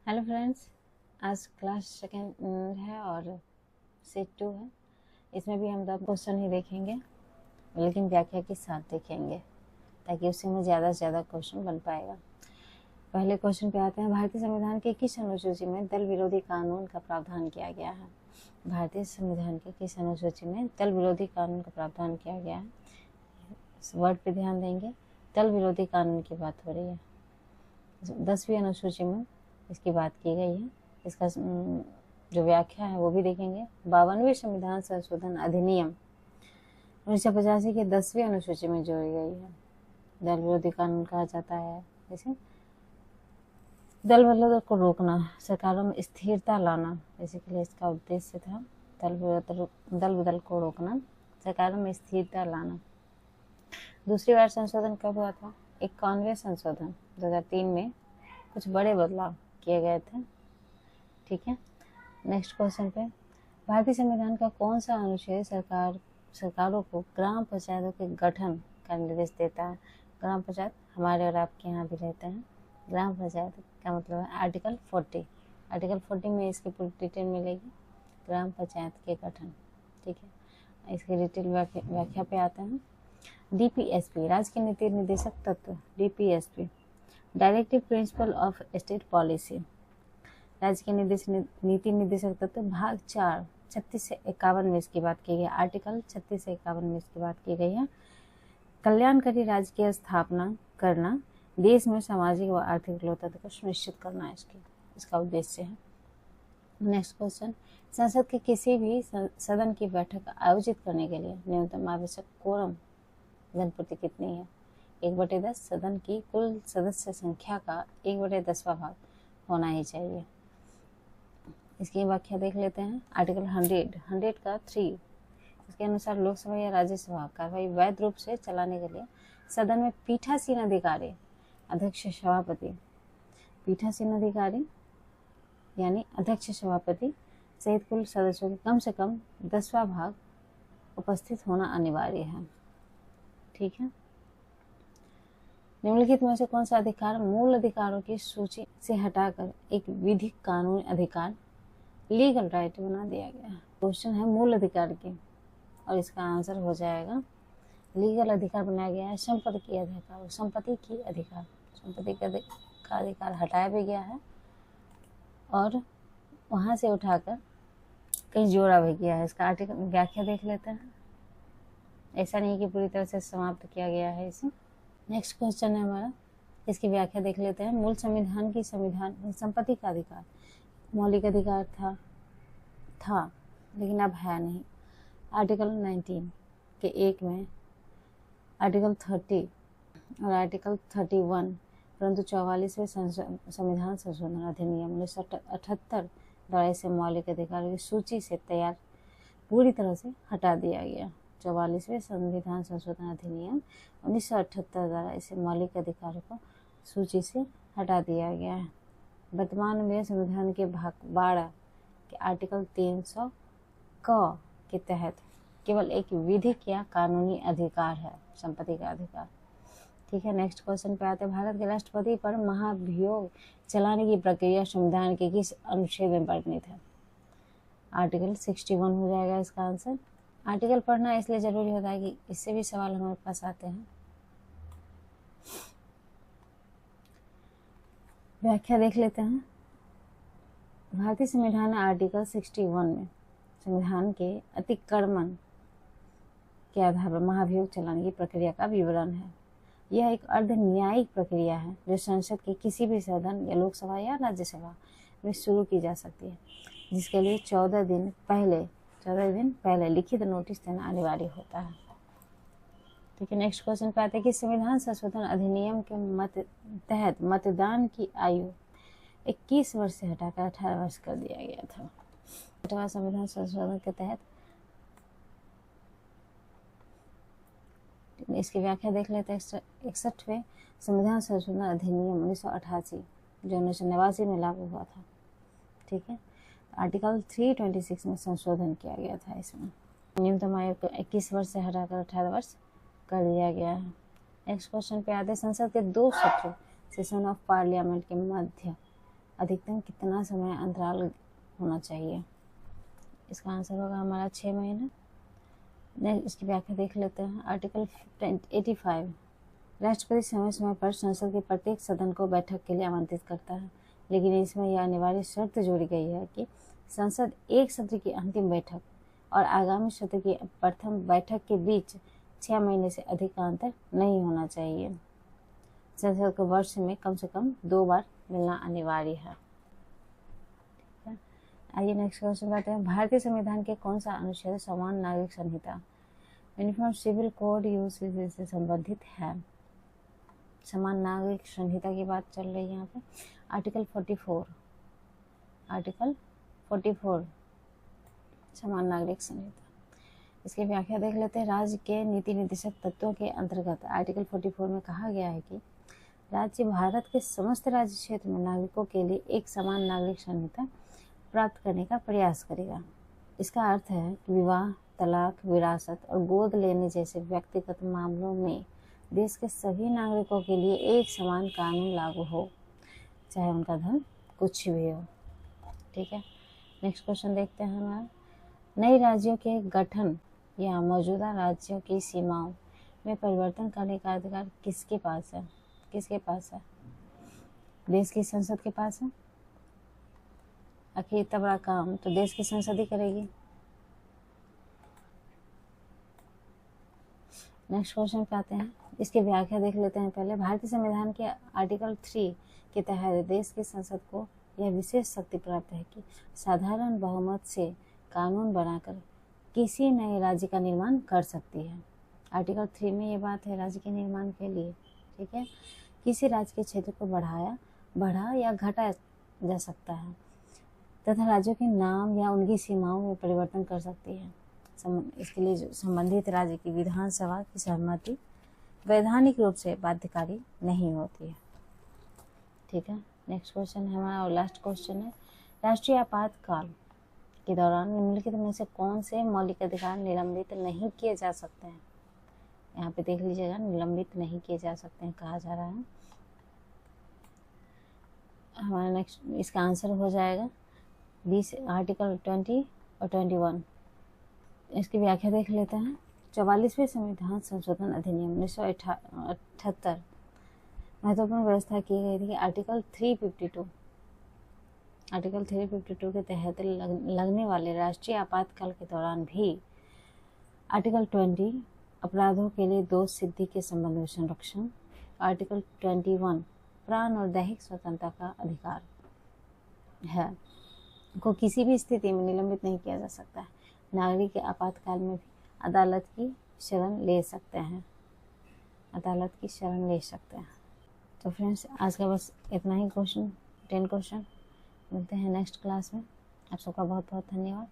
Hello friends, आज class second है और सेट 2 है। इसमें भी हम 10 क्वेश्चन ही देखेंगे, लेकिन व्याख्या के साथ देखेंगे ताकि उससे हमें ज़्यादा से ज़्यादा क्वेश्चन बन पाएगा। पहले क्वेश्चन पे आते हैं, भारतीय संविधान के किस अनुसूची में दल विरोधी कानून का प्रावधान किया गया है? भारतीय संविधान के किस अनुसूची में दल विरोधी कानून का प्रावधान किया गया है? इस वर्ड पे ध्यान देंगे, दल विरोधी कानून की बात हो रही है। 10वीं अनुसूची में इसकी बात की गई है। इसका जो व्याख्या है वो भी देखेंगे। 52वें संविधान संशोधन अधिनियम 1985 के 10वीं अनुसूची में जोड़ी गई है। दल विरोधी कानून कहा जाता है जैसे दल बदल को रोकना, सरकारों में स्थिरता लाना, बेसिकली इसका उद्देश्य था दल बदल को रोकना, सरकारों में स्थिरता लाना। दूसरी बार संशोधन कब हुआ था? 51वें संशोधन 2003 में कुछ बड़े बदलाव किए गए थे। ठीक है, नेक्स्ट क्वेश्चन पे, भारतीय संविधान का कौन सा अनुच्छेद सरकारों को ग्राम पंचायतों के गठन का निर्देश देता है? ग्राम पंचायत हमारे और आपके यहाँ भी रहते हैं। ग्राम पंचायत का मतलब है आर्टिकल 40। आर्टिकल 40 में इसकी पूरी डिटेल मिलेगी, ग्राम पंचायत के गठन। ठीक है, इसकी डिटेल व्याख्या पे आते हैं। DPSP राज्य के नीति निर्देशक तत्व। DPSP directive principle of state policy, राज्य के नीति निर्देशक तत्व। भाग 4 36 से 51 में इसकी बात की गई है। आर्टिकल 36 से 51 में इसकी बात की गई है। कल्याणकारी राज्य की स्थापना करना, देश में सामाजिक व आर्थिक लोकतंत्र को सुनिश्चित करना इसका उद्देश्य है। नेक्स्ट क्वेश्चन, संसद के किसी भी सदन की बैठक आयोजित करने के लिए न्यूनतम आवश्यक कोरम जनप्रति कितनी है? 1/10 सदन की कुल सदस्य संख्या का 1/10वां भाग होना ही चाहिए। इसकी व्याख्या देख लेते हैं। आर्टिकल 100 का 3 इसके अनुसार लोकसभा या राज्यसभा कार्यवाही वैध रूप से चलाने के लिए सदन में पीठासीन अधिकारी, अध्यक्ष सभापति, पीठासीन अधिकारी यानी अध्यक्ष सभापति सहित कुल सदस्यों के कम से कम 10वां भाग उपस्थित होना अनिवार्य है। ठीक है, निम्नलिखित में से कौन सा अधिकार मूल अधिकारों की सूची से हटाकर एक विधिक कानूनी अधिकार, लीगल राइट बना दिया गया? क्वेश्चन है मूल अधिकार की और इसका आंसर हो जाएगा लीगल अधिकार बनाया गया है संपत्ति की अधिकार। संपत्ति का अधिकार हटाया भी गया है और वहां से उठाकर कहीं जोड़ा भी गया है। इसका आर्टिकल व्याख्या देख लेते हैं। ऐसा नहीं कि पूरी तरह से समाप्त किया गया है इसे। नेक्स्ट क्वेश्चन है हमारा, इसकी व्याख्या देख लेते हैं। मूल संविधान की संपत्ति का अधिकार मौलिक अधिकार था लेकिन अब है नहीं। आर्टिकल 19 के 1 में आर्टिकल 30 और आर्टिकल 31, परंतु 44वें संविधान संशोधन अधिनियम 1978 द्वारा इसे मौलिक अधिकारों की सूची से तैयार पूरी तरह से हटा दिया गया। 44वें संविधान संशोधन अधिनियम 1978 द्वारा इसे मौलिक अधिकारों को सूची से हटा दिया गया है। वर्तमान में संविधान के भाग 12 के आर्टिकल 300 क के तहत केवल एक विधिक या कानूनी अधिकार है, संपत्ति का अधिकार। ठीक है, नेक्स्ट क्वेश्चन पे आते हैं। भारत के राष्ट्रपति पर महाभियोग चलाने की प्रक्रिया संविधान के किस अनुच्छेद में वर्णित है? आर्टिकल 61 हो जाएगा इसका आंसर। आर्टिकल पढ़ना इसलिए जरूरी होता है कि इससे भी सवाल हमारे पास आते हैं। व्याख्या देख लेते हैं। भारतीय संविधान आर्टिकल 61 में संविधान के अतिक्रमण के आधार पर महाभियोग चलाने की प्रक्रिया का विवरण है। यह एक अर्ध न्यायिक प्रक्रिया है जो संसद के किसी भी सदन या लोकसभा या राज्यसभा में शुरू की जा सकती है, जिसके लिए 14 दिन पहले लिखित नोटिस देना अनिवार्य होता है। ठीक है, नेक्स्ट क्वेश्चन पे आते हैं कि संविधान संशोधन अधिनियम के तहत मतदान की आयु 21 वर्ष से हटाकर 18 वर्ष कर दिया गया था। 8वां संविधान संशोधन के तहत इसकी व्याख्या देख लेते हैं। 61वें संविधान संशोधन अधिनियम 1988 जो 1989 में लागू हुआ था। ठीक है, आर्टिकल 326 में संशोधन किया गया था। इसमें न्यूनतम आयु को 21 वर्ष से हटाकर 18 वर्ष कर दिया गया है। नेक्स्ट क्वेश्चन पे आते हैं। संसद के 2 सत्रों सेशन ऑफ पार्लियामेंट के मध्य अधिकतम कितना समय अंतराल होना चाहिए? इसका आंसर होगा हमारा 6 महीने। नेक्स्ट इसकी व्याख्या देख लेते हैं। आर्टिकल 85, राष्ट्रपति समय समय पर संसद के प्रत्येक सदन को बैठक के लिए आमंत्रित करता है, लेकिन इसमें यह अनिवार्य शर्त जोड़ी गई है कि संसद एक सत्र की अंतिम बैठक और आगामी सत्र की प्रथम बैठक के बीच 6 महीने से अधिक का अंतर नहीं होना चाहिए। संसद को वर्ष में कम से कम 2 बार मिलना अनिवार्य है। आइए नेक्स्ट क्वेश्चन करते हैं। भारतीय संविधान के कौन सा अनुच्छेद समान नागरिक संहिता यूनिफॉर्म सिविल कोड यूज से संबंधित है? समान नागरिक संहिता की बात चल रही है यहाँ पे। आर्टिकल 44 समान नागरिक संहिता। इसकी व्याख्या देख लेते हैं। राज्य के नीति निर्देशक तत्वों के अंतर्गत आर्टिकल 44 में कहा गया है कि राज्य भारत के समस्त राज्य क्षेत्र में नागरिकों के लिए एक समान नागरिक संहिता प्राप्त करने का प्रयास करेगा। इसका अर्थ है कि विवाह, तलाक, विरासत और गोद लेने जैसे व्यक्तिगत मामलों में देश के सभी नागरिकों के लिए एक समान कानून लागू हो, चाहे उनका धर्म कुछ भी हो। ठीक है, नेक्स्ट क्वेश्चन देखते हैं हमारा। नए राज्यों के गठन या मौजूदा राज्यों की सीमाओं में परिवर्तन करने का अधिकार किसके पास है? देश की संसद के पास है। आखिर इतना बड़ा काम तो देश की संसद ही करेगी। नेक्स्ट क्वेश्चन पे आते हैं। इसकी व्याख्या देख लेते हैं पहले। भारतीय संविधान के आर्टिकल 3 के तहत देश की संसद को यह विशेष शक्ति प्राप्त है कि साधारण बहुमत से कानून बनाकर किसी नए राज्य का निर्माण कर सकती है। आर्टिकल 3 में ये बात है राज्य के निर्माण के लिए। ठीक है, किसी राज्य के क्षेत्र को बढ़ा या घटा जा सकता है तथा राज्यों के नाम या उनकी सीमाओं में परिवर्तन कर सकती है। इसके लिए संबंधित राज्य की विधानसभा की सहमति वैधानिक रूप से बाध्यकारी नहीं होती है। ठीक है, नेक्स्ट क्वेश्चन है हमारा और लास्ट क्वेश्चन है। राष्ट्रीय आपातकाल के दौरान निम्नलिखित में से कौन से मौलिक अधिकार निलंबित नहीं किए जा सकते हैं? यहाँ पे देख लीजिएगा, निलंबित नहीं किए जा सकते हैं कहा जा रहा है। हमारा नेक्स्ट इसका आंसर हो जाएगा 20 आर्टिकल 20 और 21। इसकी व्याख्या देख लेते हैं। 44वें संविधान संशोधन अधिनियम 1978 महत्वपूर्ण व्यवस्था की गई थी कि आर्टिकल 352 के तहत लगने वाले राष्ट्रीय आपातकाल के दौरान भी आर्टिकल 20 अपराधों के लिए दोष सिद्धि के संबंध में संरक्षण, आर्टिकल 21 प्राण और दैहिक स्वतंत्रता का अधिकार है को किसी भी स्थिति में निलंबित नहीं किया जा सकता है। नागरिक के आपातकाल में भी अदालत की शरण ले सकते हैं। तो फ्रेंड्स, आज का बस इतना ही क्वेश्चन, 10 क्वेश्चन। मिलते हैं नेक्स्ट क्लास में। आप सबका बहुत बहुत धन्यवाद।